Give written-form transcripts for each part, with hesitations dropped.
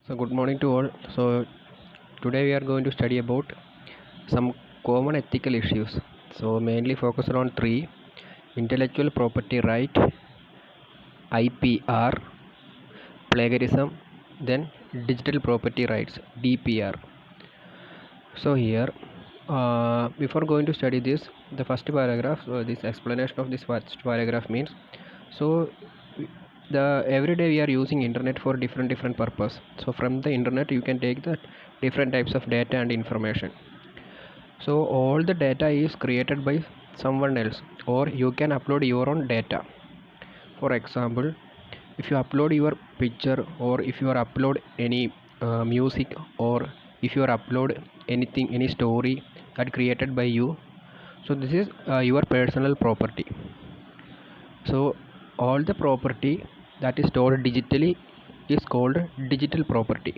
So good morning to all. So today we are going to study about some common ethical issues. So mainly focused on three: intellectual property right, IPR, plagiarism, then digital property rights DPR. So here, before going to study this, the first paragraph, this explanation of this first paragraph means so the every day we are using internet for different purpose. So from the internet you can take the different types of data and information. So all the data is created by someone else, or you can upload your own data. For example, if you upload your picture, or if you are upload any music, or if you are upload anything, any story that created by you, so this is your personal property. So all the property that is stored digitally is called digital property.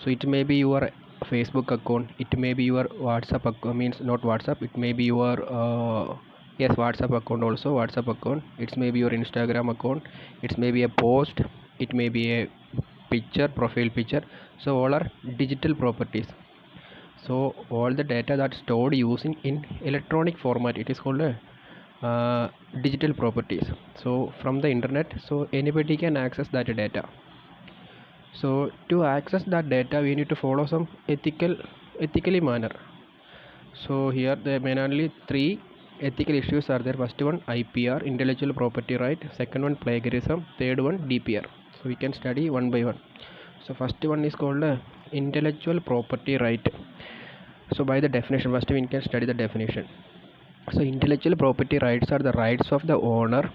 So it may be your Facebook account, it may be your WhatsApp account, means not WhatsApp, it may be your yes, WhatsApp account, also WhatsApp account, it may be your Instagram account, it may be a post, it may be a picture, profile picture. So all are digital properties. So all the data that's stored using in electronic format, it is called a digital properties. So from the internet, so anybody can access that data. So to access that data we need to follow some ethically manner. So here there mainly three ethical issues are there. First one IPR, intellectual property right, second one plagiarism, third one DPR. So we can study one by one. So first one is called intellectual property right. So by the definition, first we can study the definition. So intellectual property rights are the rights of the owner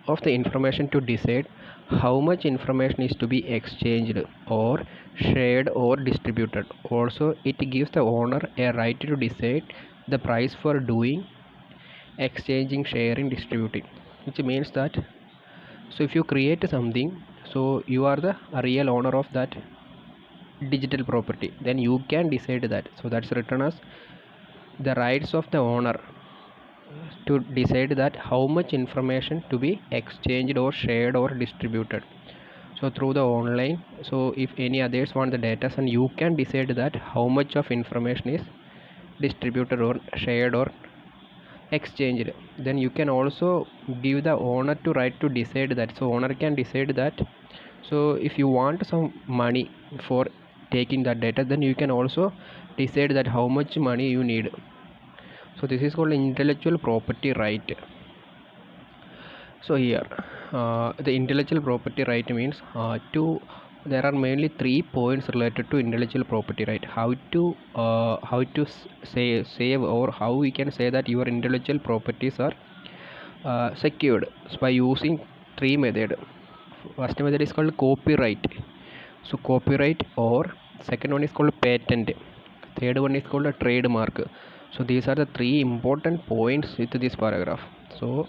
of the information to decide how much information is to be exchanged or shared or distributed. Also, it gives the owner a right to decide the price for doing, exchanging, sharing, distributing. Which means that so if you create something, so you are the real owner of that digital property, then you can decide that. So that's written as the rights of the owner to decide that how much information to be exchanged or shared or distributed. So through the online, so if any others want the data, and you can decide that how much of information is distributed or shared or exchanged, then you can also give the owner to right to decide that. So owner can decide that. So if you want some money for taking that data, then you can also decide that how much money you need. So this is called intellectual property right. So here the intellectual property right means there are mainly 3 points related to intellectual property right. How to save, or how we can say that your intellectual properties are secured by using 3 method. First method is called copyright. So copyright, or second one is called patent, third one is called a trademark. So these are the 3 important points with this paragraph. So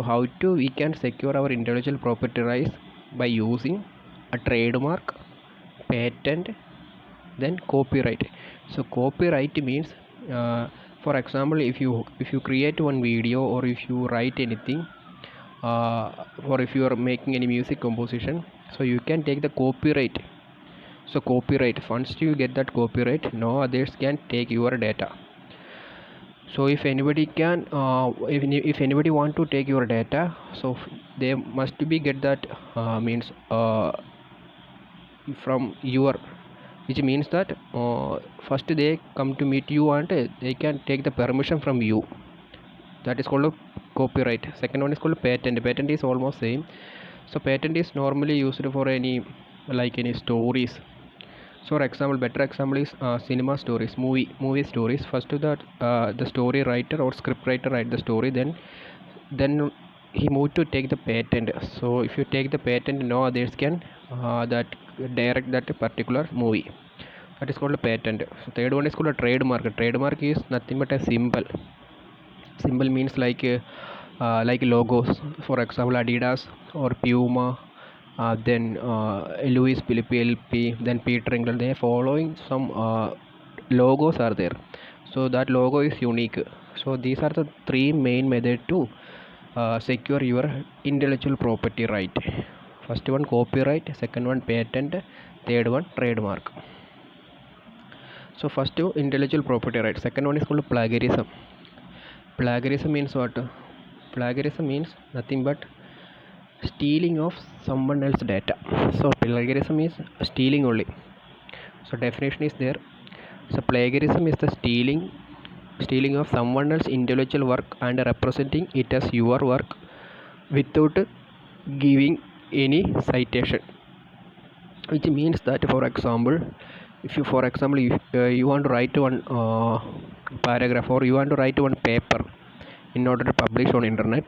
how to we can secure our intellectual property rights by using a trademark, patent, then copyright. So copyright means for example, if you create one video, or if you write anything, or if you are making any music composition, so you can take the copyright. So copyright, once you get that copyright, no others can take your data. So if anybody can if anybody want to take your data, so they must be get that means from your, which means that first they come to meet you, and they can take the permission from you. That is called a copyright. Second one is called patent. Patent is almost same. So patent is normally used for any, like any stories. So for example, better example is cinema stories, movie stories. First to that the story writer or script writer write the story, then he moved to take the patent. So if you take the patent, no others can that direct that particular movie. That is called a patent. So third one is called a trademark. A trademark is nothing but a symbol. Symbol means like logos. For example, Adidas or Puma, then Louis Philippe LP, then Peter England. They are following some logos are there. So that logo is unique. So these are the 3 main methods to secure your intellectual property right. First one copyright, second one patent, third one trademark. So first two intellectual property rights, second one is called plagiarism. Plagiarism means what? Plagiarism means nothing but stealing of someone else's data. So plagiarism is stealing only. So definition is there. So plagiarism is the stealing of someone else's intellectual work and representing it as your work without giving any citation, which means that for example if you you want to write one paragraph, or you want to write one paper in order to publish on internet.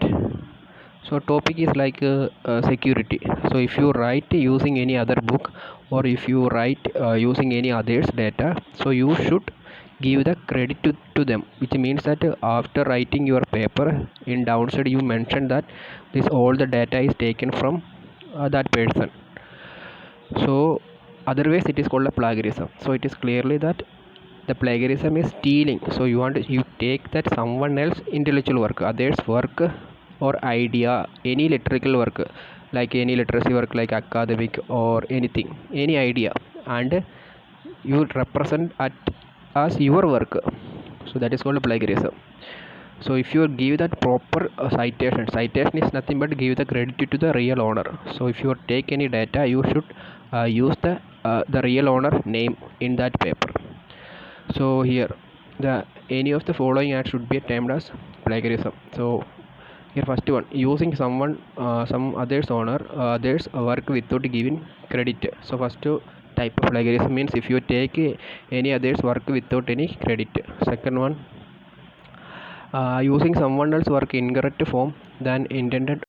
So topic is like security. So if you write using any other book, or if you write using any others data, so you should give the credit to them, which means that after writing your paper, in downside you mention that this all the data is taken from that person. So otherwise it is called a plagiarism. So it is clearly that the plagiarism is stealing. So you take that someone else intellectual work, others work or idea, any literature work, like any literacy work like academic or anything, any idea, and you represent at as your work. So that is called plagiarism. So if you give that proper citation is nothing but give the credit to the real owner. So if you take any data, you should use the real owner name in that paper. So here the any of the following acts should be termed as plagiarism. So here first one, using some others owner others work without giving credit. So first type of plagiarism means if you take any others work without any credit. Second one, using someone else's work in incorrect form than intended